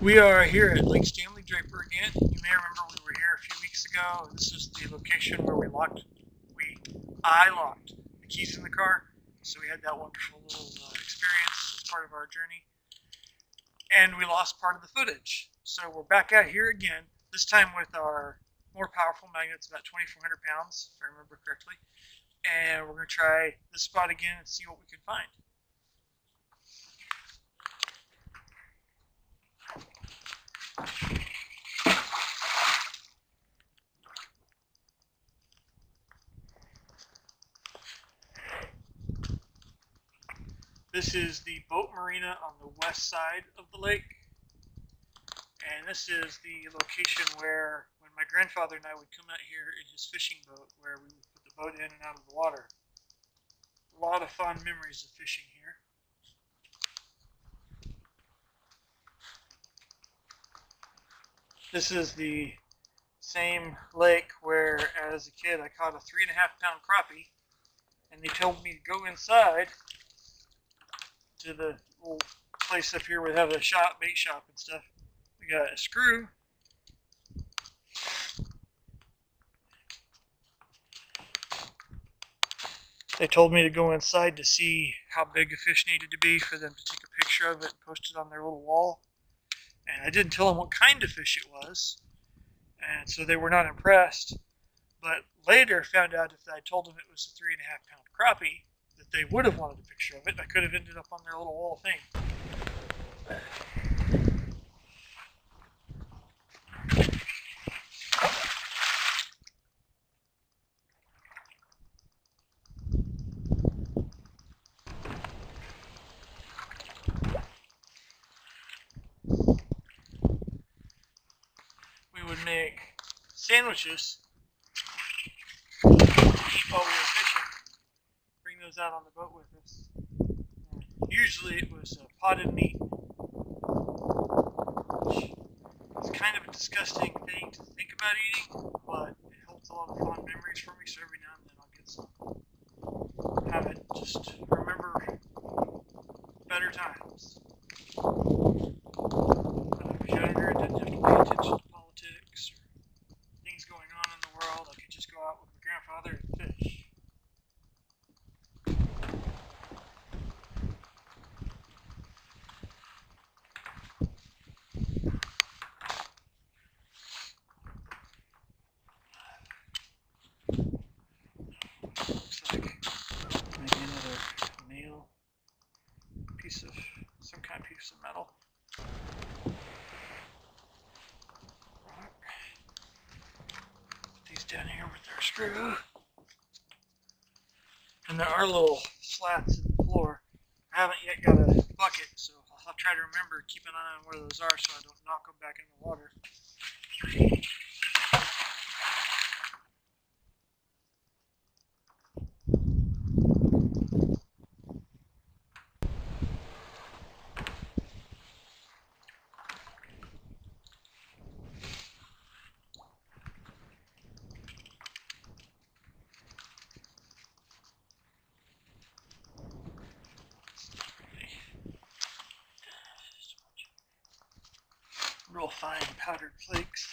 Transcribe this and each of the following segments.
We are here at Lake Stanley, Draper again. You may remember we were here a few weeks ago. This is the location where I locked the keys in the car. So we had that wonderful little experience as part of our journey. And we lost part of the footage. So we're back out here again, this time with our more powerful magnets, about 2,400 pounds, if I remember correctly. And we're going to try this spot again and see what we can find. This is the boat marina on the west side of the lake. And this is the location where, when my grandfather and I would come out here in his fishing boat, where we would put the boat in and out of the water. A lot of fond memories of fishing here. This is the same lake where, as a kid, I caught a 3.5-pound crappie, and they told me to go inside to the little place up here where they have a bait shop and stuff. We got a screw. They told me to go inside to see how big a fish needed to be for them to take a picture of it and post it on their little wall. And I didn't tell them what kind of fish it was, and so they were not impressed. But later found out if I told them it was a 3.5-pound crappie, that they would have wanted a picture of it. I could have ended up on their little wall thing. We would make sandwiches to eat while we were fishing. Bring those out on the boat with us. Usually it was potted meat, which is kind of a disgusting thing to think about eating, but it holds a lot of fond memories for me, so every now and then I'll get some. Have it just remember better times. When I was younger, I didn't have to pay attention to politics or things going on in the world. I could just go out with my grandfather and fish. Looks like maybe another nail, some kind of piece of metal. Put these down here with our screw. And there are little slats in the floor. I haven't yet got a bucket, so I'll try to remember, keep an eye on where those are so I don't knock them back in the water. Real fine powdered flakes.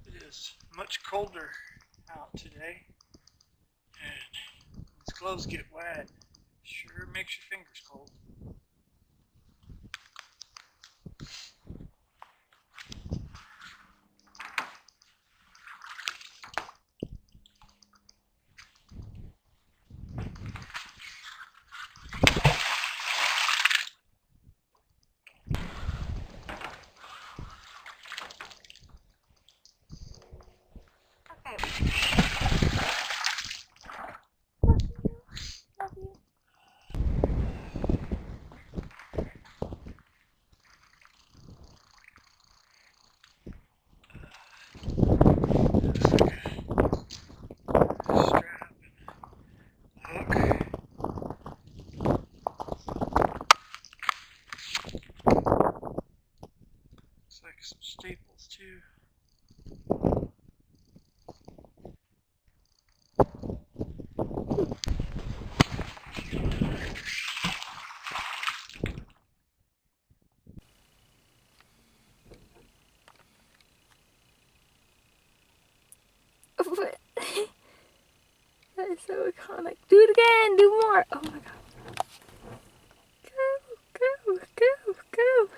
It is much colder out today, and these gloves get wet. Sure makes your fingers cold. That is so iconic. Do it again. Do more. Oh my god. Go, go, go, go.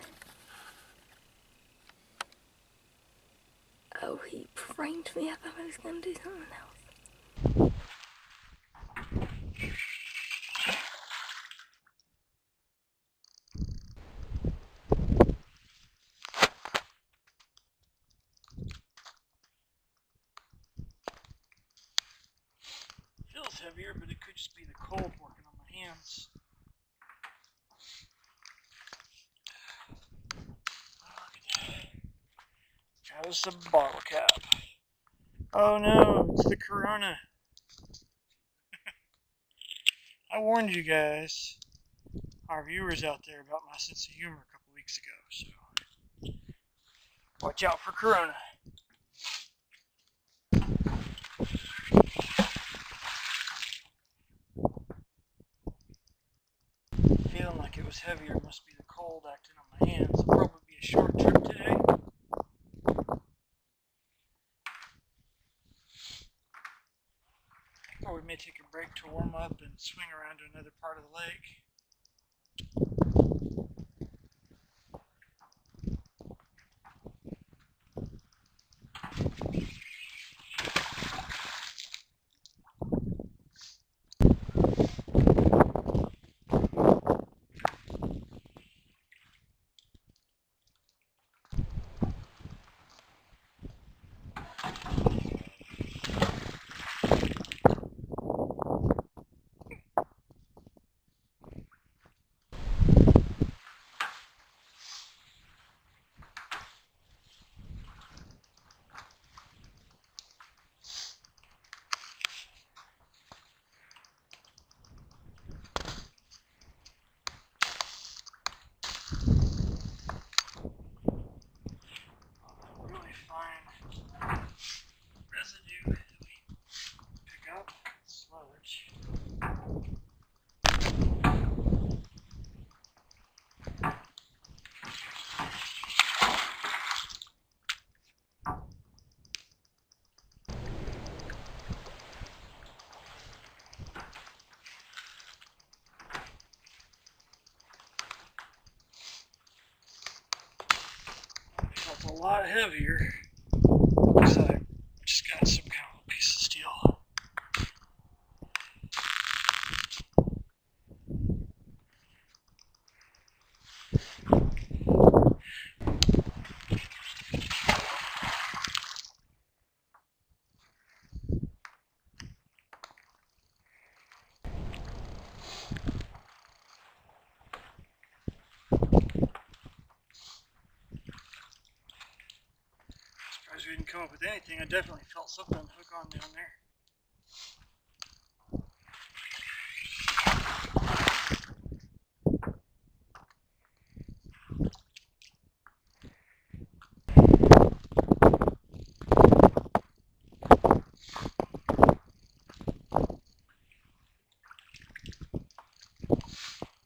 Oh, he pranked me. I thought I was going to do something else. Feels heavier, but it could just be the cold working on my hands. That was the bottle cap. Oh no, it's the Corona. I warned you guys, our viewers out there, about my sense of humor a couple weeks ago, so watch out for Corona. Feeling like it was heavier, must be the cold acting on my hands. It'll probably be a short trip today. Or we may take a break to warm up and swing around to another part of the lake. Really fine residue that we pick up, sludge. Felt a lot heavier. Looks like I just got some kind of piece of steel. Surprised we didn't come up with anything. I definitely felt something hook on down there.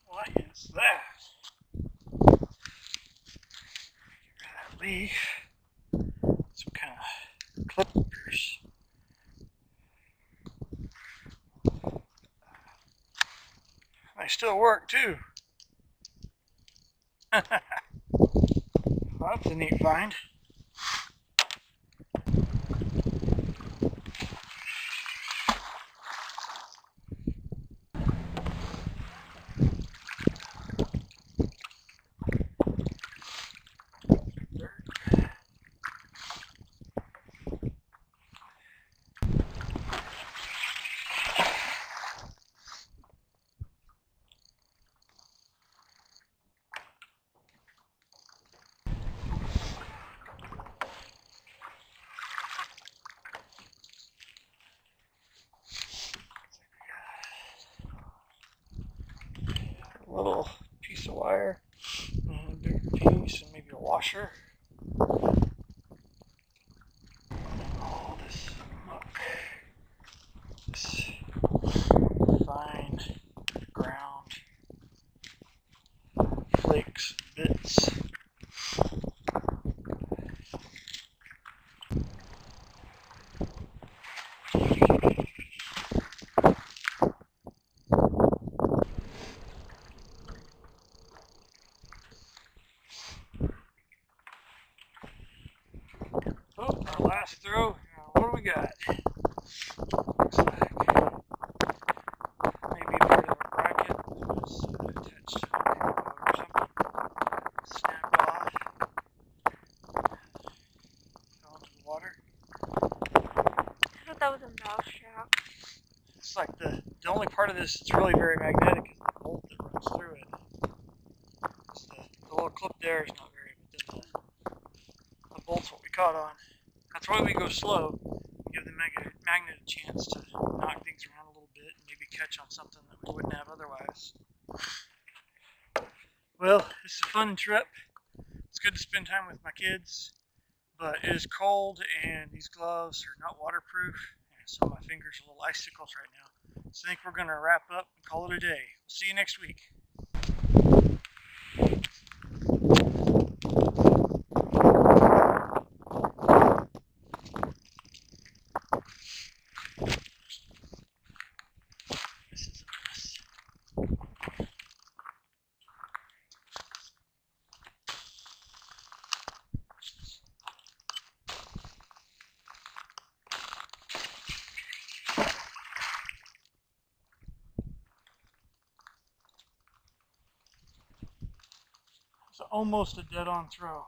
What is that? Get rid of that leaf. Some kind of clippers. They still work too. Well, that's a neat find. Little piece of wire, and a bigger piece, and maybe a washer. Oh, our last throw. What do we got? Looks like maybe part of a bracket that was attached to a cable or something. Snapped off. Fell into the water. I thought that was a mouse trap. It's like the only part of this that's really very magnetic is the bolt that runs through it. The little clip there is not very, but then the bolt's what we caught on. That's why we go slow and give the magnet a chance to knock things around a little bit and maybe catch on something that we wouldn't have otherwise. Well, this is a fun trip. It's good to spend time with my kids, but it is cold and these gloves are not waterproof, and so my fingers are little icicles right now. So I think we're going to wrap up and call it a day. We'll see you next week. This is a mess. It's almost a dead-on throw.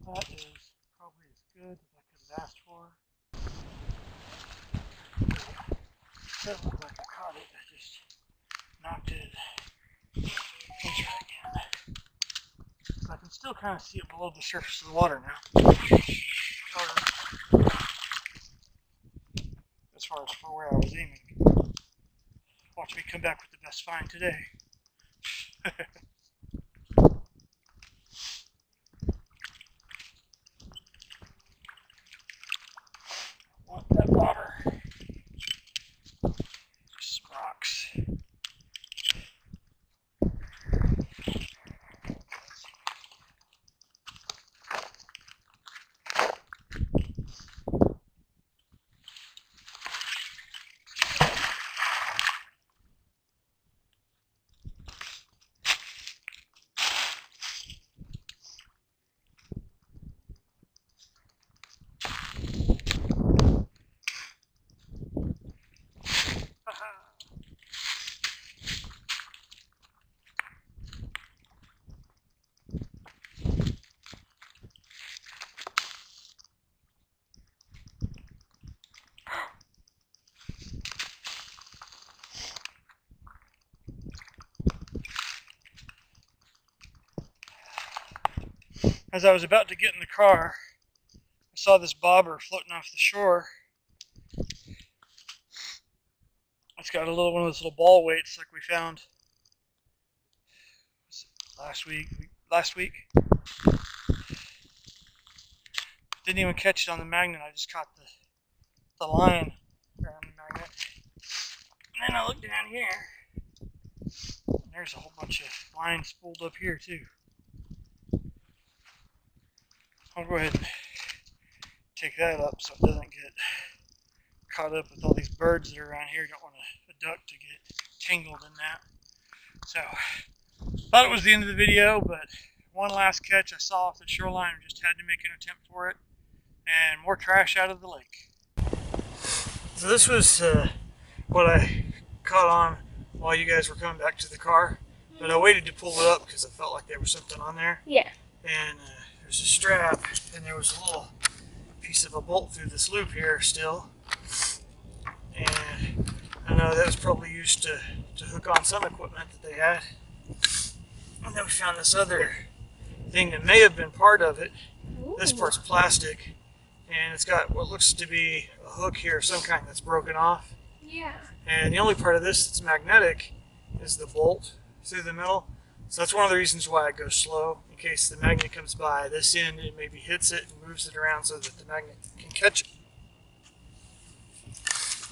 That is probably as good as I could have asked for. Doesn't look like I caught it. I just knocked it. I'll try again. So I can still kind of see it below the surface of the water now. As far as for where I was aiming. Watch me come back with the best find today. Want that water. Just rocks. As I was about to get in the car, I saw this bobber floating off the shore. It's got a little one of those little ball weights like we found last week. Didn't even catch it on the magnet. I just caught the line around the magnet. And then I look down here, and there's a whole bunch of lines spooled up here too. I'll go ahead and take that up so it doesn't get caught up with all these birds that are around here. Don't want a duck to get tangled in that. So, thought it was the end of the video, but one last catch I saw off the shoreline. I just had to make an attempt for it. And more trash out of the lake. So this was what I caught on while you guys were coming back to the car. But I waited to pull it up because I felt like there was something on there. Yeah. And there's a strap, and there was a little piece of a bolt through this loop here still. And I know that was probably used to hook on some equipment that they had. And then we found this other thing that may have been part of it. Ooh. This part's plastic, and it's got what looks to be a hook here of some kind that's broken off. Yeah. And the only part of this that's magnetic is the bolt through the middle. So that's one of the reasons why I go slow, in case the magnet comes by this end and maybe hits it and moves it around so that the magnet can catch it.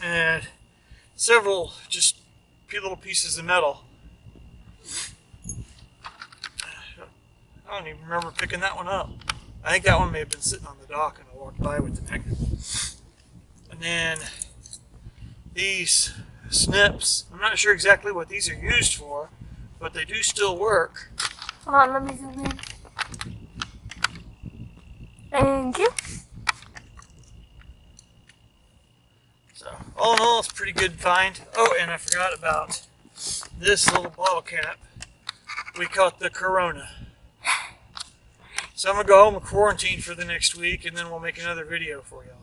And several just little pieces of metal. I don't even remember picking that one up. I think that one may have been sitting on the dock and I walked by with the magnet. And then these snips, I'm not sure exactly what these are used for, but they do still work. Hold on, let me zoom in. Thank you. So, all in all, it's a pretty good find. Oh, and I forgot about this little bottle cap. We caught the Corona. So I'm going to go home and quarantine for the next week, and then we'll make another video for y'all.